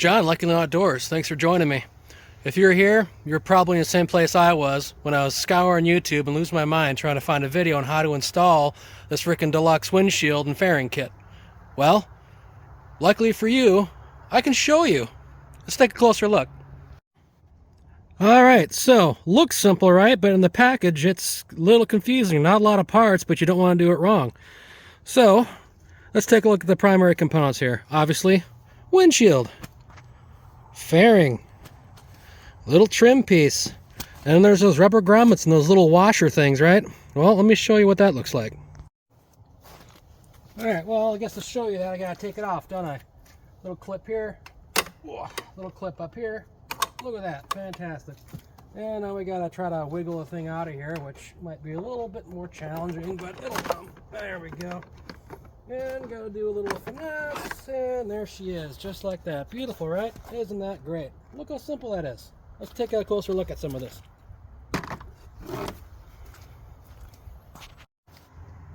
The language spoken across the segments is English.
John, Lucky Outdoors. Thanks for joining me. If you're here, you're probably in the same place I was when I was scouring YouTube and losing my mind trying to find a video on how to install this freaking deluxe windshield and fairing kit. Well, luckily for you, I can show you. Let's take a closer look. Alright, so looks simple, right? But in the package it's a little confusing. Not a lot of parts, but you don't want to do it wrong. So, let's take a look at the primary components here. Obviously, windshield, fairing, little trim piece, and then there's those rubber grommets and those little washer things, right? Well, let me show you what that looks like. Alright, well, I guess to show you that I gotta take it off, don't I? Little clip here, little clip up here. Look at that, fantastic. And now we gotta try to wiggle the thing out of here, which might be a little bit more challenging, but it'll come. There we go. And gotta do a little finesse, and there she is, just like that. Beautiful, right? Isn't that great? Look how simple that is. Let's take a closer look at some of this.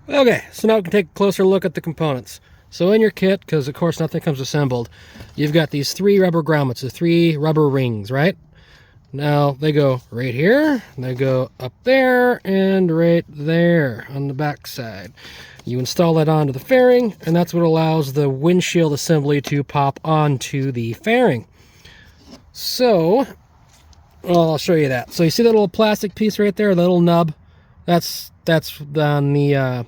Okay, so now we can take a closer look at the components. So in your kit, because of course nothing comes assembled, you've got these 3 rubber grommets, the 3 rubber rings, right? Now they go right here, they go up there, and right there on the back side. You install that onto the fairing, and that's what allows the windshield assembly to pop onto the fairing. So, well, I'll show you that. So you see that little plastic piece right there, the little nub? That's on the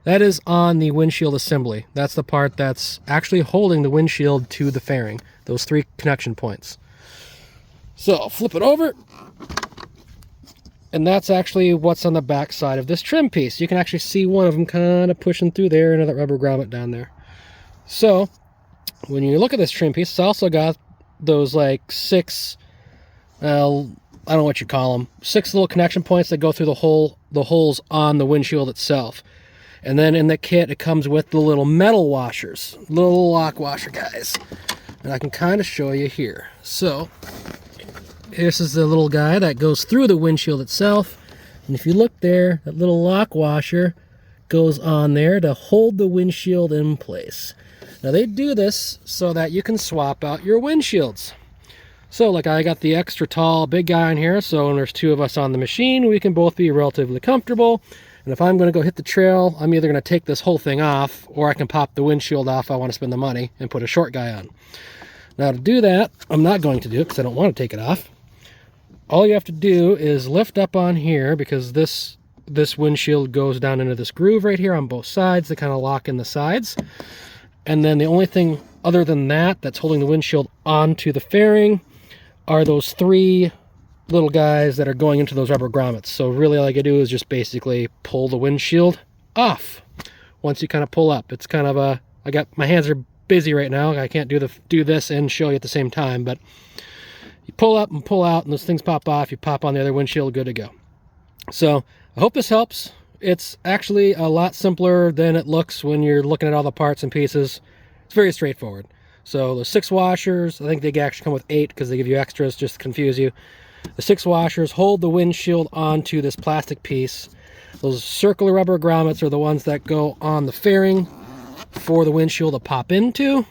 that is on the windshield assembly. That's the part that's actually holding the windshield to the fairing. Those 3 connection points. So I'll flip it over, and that's actually what's on the back side of this trim piece. You can actually see one of them kind of pushing through there, another rubber grommet down there. So when you look at this trim piece, it's also got those like 6, I don't know what you call them, 6 little connection points that go through the holes on the windshield itself. And then in the kit, it comes with the little metal washers, little lock washer guys. And I can kind of show you here. So this is the little guy that goes through the windshield itself. And if you look there, that little lock washer goes on there to hold the windshield in place. Now they do this so that you can swap out your windshields. So like I got the extra tall big guy in here, so when there's 2 of us on the machine, we can both be relatively comfortable. And if I'm going to go hit the trail, I'm either going to take this whole thing off, or I can pop the windshield off if I want to spend the money and put a short guy on. Now to do that, I'm not going to do it because I don't want to take it off. All you have to do is lift up on here, because this windshield goes down into this groove right here on both sides to kind of lock in the sides. And then the only thing other than that that's holding the windshield onto the fairing are those 3 little guys that are going into those rubber grommets. So really all I can do is just basically pull the windshield off. Once you kind of pull up, it's kind of a, my hands are busy right now. I can't do this and show you at the same time, but you pull up and pull out and those things pop off. You pop on the other windshield, good to go. So I hope this helps. It's actually a lot simpler than it looks when you're looking at all the parts and pieces. It's very straightforward. So the 6 washers, I think they actually come with 8 because they give you extras just to confuse you. The 6 washers hold the windshield onto this plastic piece. Those circular rubber grommets are the ones that go on the fairing for the windshield to pop into.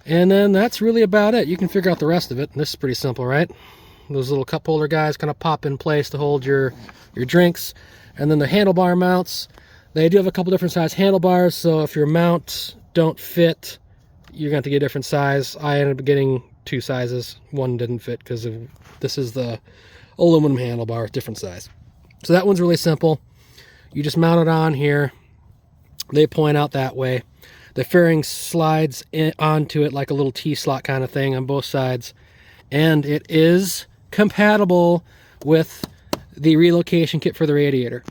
And then that's really about it. You can figure out the rest of it. This is pretty simple, right? Those little cup holder guys kind of pop in place to hold your drinks. And then the handlebar mounts, they do have a couple different size handlebars, so if your mounts don't fit, you're going to have to get a different size. I ended up getting 2 sizes. One didn't fit because this is the aluminum handlebar, different size. So that one's really simple. You just mount it on here. They point out that way. The fairing slides onto it like a little T-slot kind of thing on both sides. And it is compatible with the relocation kit for the radiator.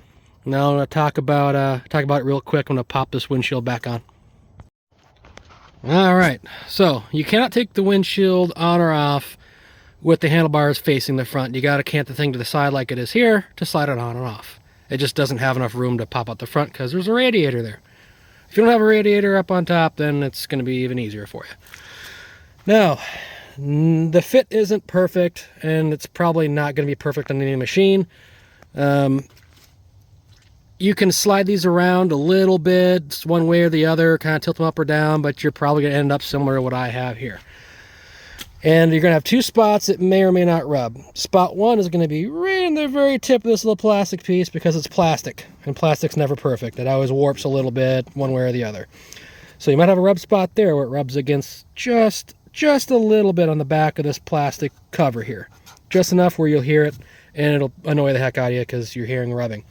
Now I'm going to talk about it real quick. I'm going to pop this windshield back on. Alright, so you cannot take the windshield on or off with the handlebars facing the front. You got to cant the thing to the side like it is here to slide it on or off. It just doesn't have enough room to pop out the front because there's a radiator there. If you don't have a radiator up on top, then it's going to be even easier for you. Now, the fit isn't perfect, and it's probably not going to be perfect on any machine. You can slide these around a little bit, one way or the other, kind of tilt them up or down, but you're probably going to end up similar to what I have here. And you're going to have two spots that may or may not rub. Spot one is going to be right in the very tip of this little plastic piece because it's plastic. And plastic's never perfect. It always warps a little bit one way or the other. So you might have a rub spot there where it rubs against just a little bit on the back of this plastic cover here. Just enough where you'll hear it and it'll annoy the heck out of you because you're hearing rubbing.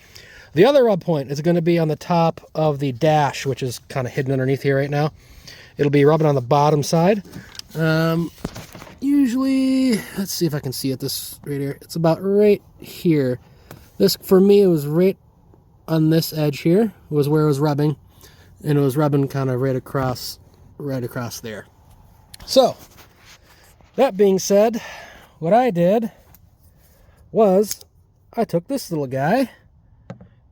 The other rub point is going to be on the top of the dash, which is kind of hidden underneath here right now. It'll be rubbing on the bottom side. Usually, let's see if I can see it this right here. It's about right here. This, for me, it was right on this edge here was where it was rubbing, and it was rubbing kind of right across there. So, that being said, what I did was I took this little guy,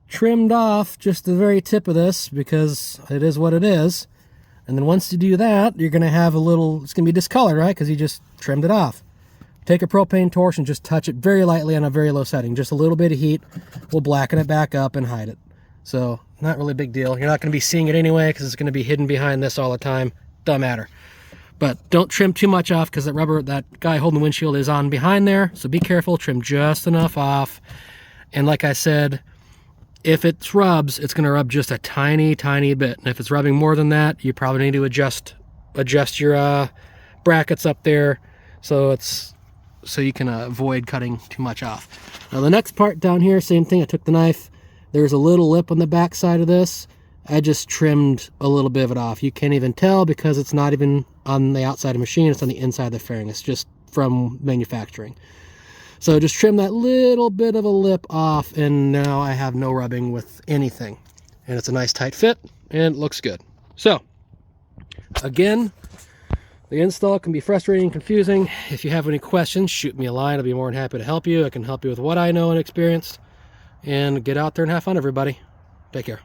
trimmed off just the very tip of this because it is what it is. And then once you do that, you're going to have a little, it's going to be discolored, right? Because you just trimmed it off. Take a propane torch and just touch it very lightly on a very low setting. Just a little bit of heat will blacken it back up and hide it. So, not really a big deal. You're not going to be seeing it anyway because it's going to be hidden behind this all the time. Doesn't matter. But don't trim too much off because that guy holding the windshield is on behind there. So be careful. Trim just enough off. And like I said, if it rubs, it's going to rub just a tiny, tiny bit. And if it's rubbing more than that, you probably need to adjust your brackets up there so you can avoid cutting too much off. Now the next part down here, same thing. I took the knife. There's a little lip on the back side of this. I just trimmed a little bit of it off. You can't even tell because it's not even on the outside of the machine. It's on the inside of the fairing. It's just from manufacturing. So just trim that little bit of a lip off, and now I have no rubbing with anything. And it's a nice tight fit, and it looks good. So, again, the install can be frustrating and confusing. If you have any questions, shoot me a line. I'll be more than happy to help you. I can help you with what I know and experienced. And get out there and have fun, everybody. Take care.